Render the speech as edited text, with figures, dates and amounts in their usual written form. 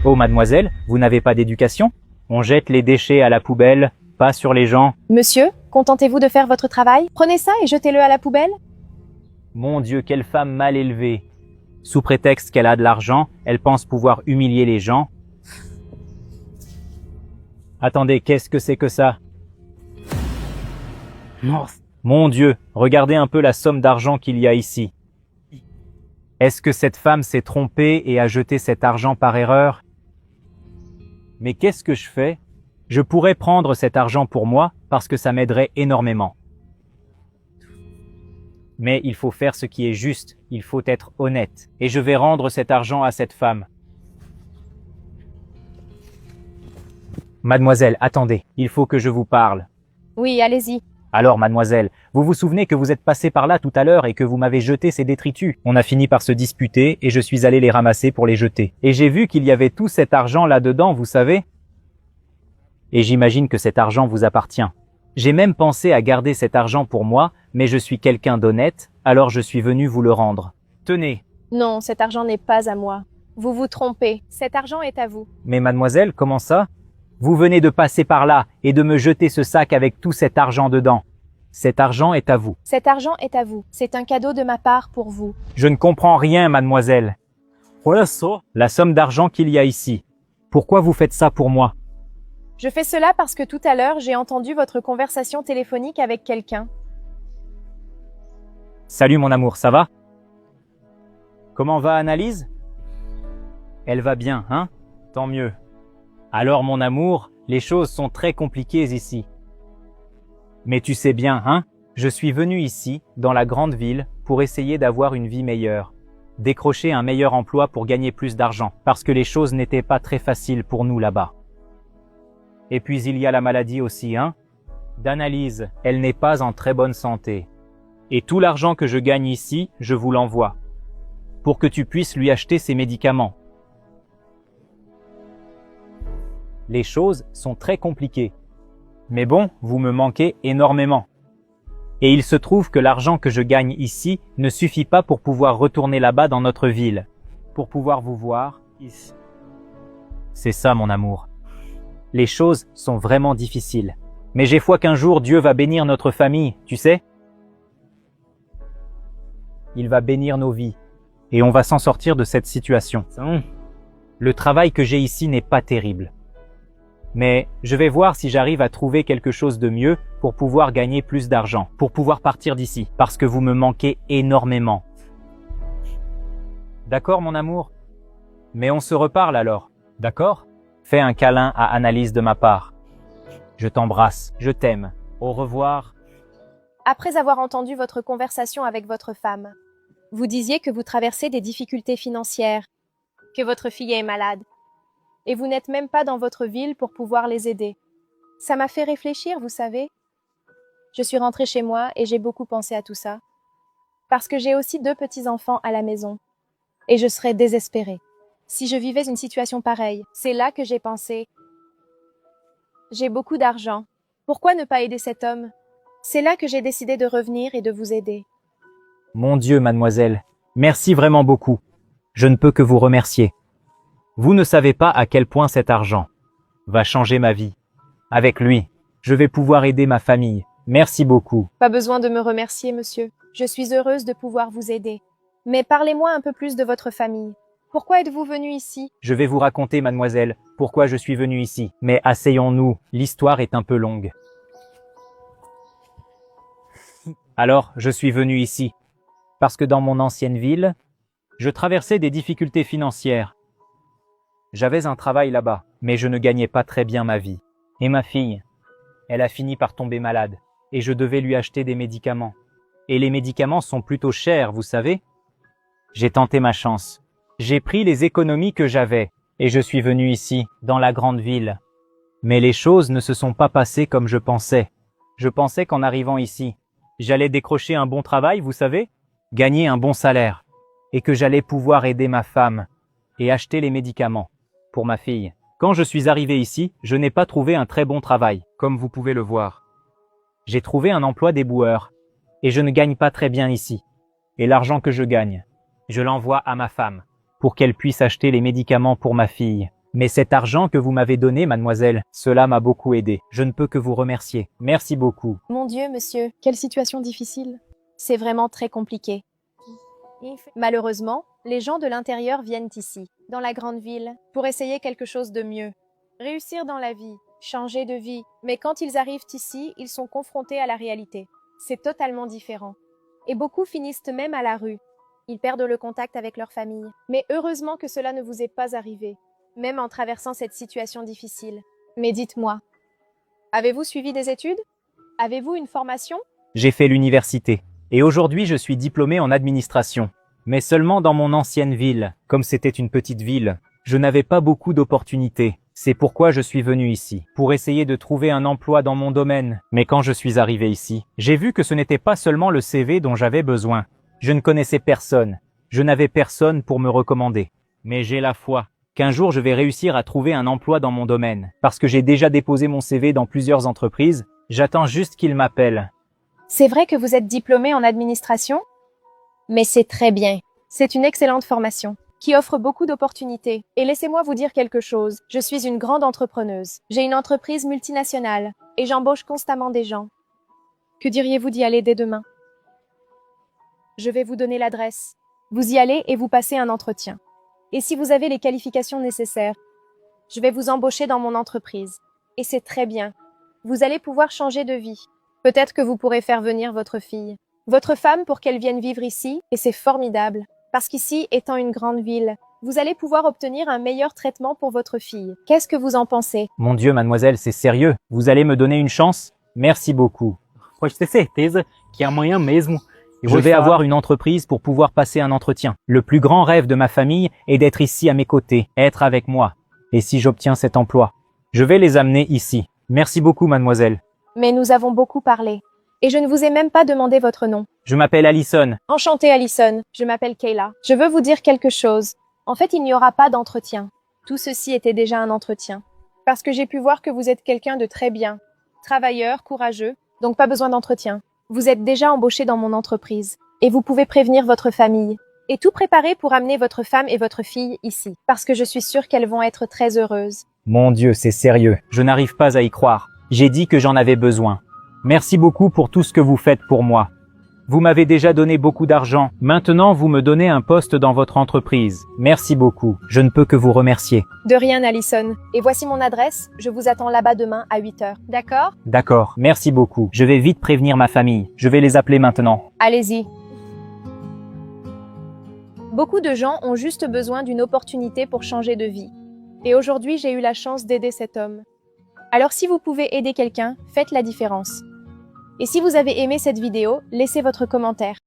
Oh mademoiselle, vous n'avez pas d'éducation? On jette les déchets à la poubelle, pas sur les gens. Monsieur, contentez-vous de faire votre travail? Prenez ça et jetez-le à la poubelle. Mon Dieu, quelle femme mal élevée. Sous prétexte qu'elle a de l'argent, elle pense pouvoir humilier les gens. Attendez, qu'est-ce que c'est que ça? Mon Dieu, regardez un peu la somme d'argent qu'il y a ici. Est-ce que cette femme s'est trompée et a jeté cet argent par erreur? Mais qu'est-ce que je fais? Je pourrais prendre cet argent pour moi parce que ça m'aiderait énormément. Mais il faut faire ce qui est juste, il faut être honnête. Et je vais rendre cet argent à cette femme. Mademoiselle, attendez, il faut que je vous parle. Oui, allez-y. Alors, mademoiselle, vous vous souvenez que vous êtes passée par là tout à l'heure et que vous m'avez jeté ces détritus? On a fini par se disputer et je suis allé les ramasser pour les jeter. Et j'ai vu qu'il y avait tout cet argent là-dedans, vous savez? Et j'imagine que cet argent vous appartient. J'ai même pensé à garder cet argent pour moi, mais je suis quelqu'un d'honnête, alors je suis venu vous le rendre. Tenez. Non, cet argent n'est pas à moi. Vous vous trompez. Cet argent est à vous. Mais mademoiselle, comment ça? Vous venez de passer par là et de me jeter ce sac avec tout cet argent dedans. Cet argent est à vous. Cet argent est à vous. C'est un cadeau de ma part pour vous. Je ne comprends rien, mademoiselle. La somme d'argent qu'il y a ici. Pourquoi vous faites ça pour moi? Je fais cela parce que tout à l'heure, j'ai entendu votre conversation téléphonique avec quelqu'un. Salut mon amour, ça va? Comment va Annalise? Elle va bien, hein? Tant mieux. Alors mon amour, les choses sont très compliquées ici. Mais tu sais bien, hein? Je suis venu ici, dans la grande ville, pour essayer d'avoir une vie meilleure. Décrocher un meilleur emploi pour gagner plus d'argent, parce que les choses n'étaient pas très faciles pour nous là-bas. Et puis il y a la maladie aussi, hein? D'Annalise, elle n'est pas en très bonne santé. Et tout l'argent que je gagne ici, je vous l'envoie. Pour que tu puisses lui acheter ses médicaments. Les choses sont très compliquées. Mais bon, vous me manquez énormément. Et il se trouve que l'argent que je gagne ici ne suffit pas pour pouvoir retourner là-bas dans notre ville. Pour pouvoir vous voir. C'est ça mon amour. Les choses sont vraiment difficiles. Mais j'ai foi qu'un jour Dieu va bénir notre famille, tu sais? Il va bénir nos vies. Et on va s'en sortir de cette situation. Le travail que j'ai ici n'est pas terrible. Mais je vais voir si j'arrive à trouver quelque chose de mieux pour pouvoir gagner plus d'argent, pour pouvoir partir d'ici, parce que vous me manquez énormément. D'accord mon amour? Mais on se reparle alors, d'accord? Fais un câlin à Annalise de ma part. Je t'embrasse, je t'aime. Au revoir. Après avoir entendu votre conversation avec votre femme, vous disiez que vous traversez des difficultés financières, que votre fille est malade, et vous n'êtes même pas dans votre ville pour pouvoir les aider. Ça m'a fait réfléchir, vous savez. Je suis rentrée chez moi et j'ai beaucoup pensé à tout ça. Parce que j'ai aussi 2 petits-enfants à la maison. Et je serais désespérée. Si je vivais une situation pareille, c'est là que j'ai pensé. J'ai beaucoup d'argent. Pourquoi ne pas aider cet homme? C'est là que j'ai décidé de revenir et de vous aider. Mon Dieu, mademoiselle, merci vraiment beaucoup. Je ne peux que vous remercier. Vous ne savez pas à quel point cet argent va changer ma vie. Avec lui, je vais pouvoir aider ma famille. Merci beaucoup. Pas besoin de me remercier, monsieur. Je suis heureuse de pouvoir vous aider. Mais parlez-moi un peu plus de votre famille. Pourquoi êtes-vous venu ici? Je vais vous raconter, mademoiselle, pourquoi je suis venu ici. Mais asseyons-nous, l'histoire est un peu longue. Alors, je suis venu ici, parce que dans mon ancienne ville, je traversais des difficultés financières. J'avais un travail là-bas, mais je ne gagnais pas très bien ma vie. Et ma fille, elle a fini par tomber malade, et je devais lui acheter des médicaments. Et les médicaments sont plutôt chers, vous savez? J'ai tenté ma chance. J'ai pris les économies que j'avais, et je suis venu ici, dans la grande ville. Mais les choses ne se sont pas passées comme je pensais. Je pensais qu'en arrivant ici, j'allais décrocher un bon travail, vous savez, gagner un bon salaire, et que j'allais pouvoir aider ma femme et acheter les médicaments pour ma fille. Quand je suis arrivé ici, je n'ai pas trouvé un très bon travail, comme vous pouvez le voir. J'ai trouvé un emploi d'éboueur, et je ne gagne pas très bien ici. Et l'argent que je gagne, je l'envoie à ma femme, pour qu'elle puisse acheter les médicaments pour ma fille. Mais cet argent que vous m'avez donné, mademoiselle, cela m'a beaucoup aidé. Je ne peux que vous remercier. Merci beaucoup. Mon Dieu, monsieur, quelle situation difficile. C'est vraiment très compliqué. Malheureusement, les gens de l'intérieur viennent ici, dans la grande ville, pour essayer quelque chose de mieux. Réussir dans la vie, changer de vie. Mais quand ils arrivent ici, ils sont confrontés à la réalité. C'est totalement différent. Et beaucoup finissent même à la rue. Ils perdent le contact avec leur famille. Mais heureusement que cela ne vous est pas arrivé, même en traversant cette situation difficile. Mais dites-moi, avez-vous suivi des études? Avez-vous une formation? J'ai fait l'université. Et aujourd'hui, je suis diplômé en administration. Mais seulement dans mon ancienne ville. Comme c'était une petite ville, je n'avais pas beaucoup d'opportunités. C'est pourquoi je suis venu ici, pour essayer de trouver un emploi dans mon domaine. Mais quand je suis arrivé ici, j'ai vu que ce n'était pas seulement le CV dont j'avais besoin. Je ne connaissais personne. Je n'avais personne pour me recommander. Mais j'ai la foi qu'un jour je vais réussir à trouver un emploi dans mon domaine. Parce que j'ai déjà déposé mon CV dans plusieurs entreprises, j'attends juste qu'ils m'appellent. C'est vrai que vous êtes diplômé en administration? Mais c'est très bien. C'est une excellente formation, qui offre beaucoup d'opportunités. Et laissez-moi vous dire quelque chose. Je suis une grande entrepreneuse. J'ai une entreprise multinationale, et j'embauche constamment des gens. Que diriez-vous d'y aller dès demain? Je vais vous donner l'adresse. Vous y allez et vous passez un entretien. Et si vous avez les qualifications nécessaires, je vais vous embaucher dans mon entreprise. Et c'est très bien. Vous allez pouvoir changer de vie. Peut-être que vous pourrez faire venir votre fille, votre femme pour qu'elle vienne vivre ici, et c'est formidable. Parce qu'ici, étant une grande ville, vous allez pouvoir obtenir un meilleur traitement pour votre fille. Qu'est-ce que vous en pensez? Mon Dieu, mademoiselle, c'est sérieux. Vous allez me donner une chance? Merci beaucoup. Pode ter certeza que amanhã mesmo eu Je vou vais falar- avoir une entreprise pour pouvoir passer un entretien. Le plus grand rêve de ma famille est d'être ici à mes côtés, être avec moi. Et si j'obtiens cet emploi, je vais les amener ici. Merci beaucoup, mademoiselle. Mais nous avons beaucoup parlé. Et je ne vous ai même pas demandé votre nom. Je m'appelle Allison. Enchantée, Alison. Je m'appelle Kayla. Je veux vous dire quelque chose. En fait, il n'y aura pas d'entretien. Tout ceci était déjà un entretien. Parce que j'ai pu voir que vous êtes quelqu'un de très bien. Travailleur, courageux. Donc pas besoin d'entretien. Vous êtes déjà embauché dans mon entreprise. Et vous pouvez prévenir votre famille. Et tout préparer pour amener votre femme et votre fille ici. Parce que je suis sûre qu'elles vont être très heureuses. Mon Dieu, c'est sérieux. Je n'arrive pas à y croire. J'ai dit que j'en avais besoin. Merci beaucoup pour tout ce que vous faites pour moi. Vous m'avez déjà donné beaucoup d'argent. Maintenant, vous me donnez un poste dans votre entreprise. Merci beaucoup. Je ne peux que vous remercier. De rien, Alison. Et voici mon adresse. Je vous attends là-bas demain à 8 heures. D'accord? D'accord. Merci beaucoup. Je vais vite prévenir ma famille. Je vais les appeler maintenant. Allez-y. Beaucoup de gens ont juste besoin d'une opportunité pour changer de vie. Et aujourd'hui, j'ai eu la chance d'aider cet homme. Alors si vous pouvez aider quelqu'un, faites la différence. Et si vous avez aimé cette vidéo, laissez votre commentaire.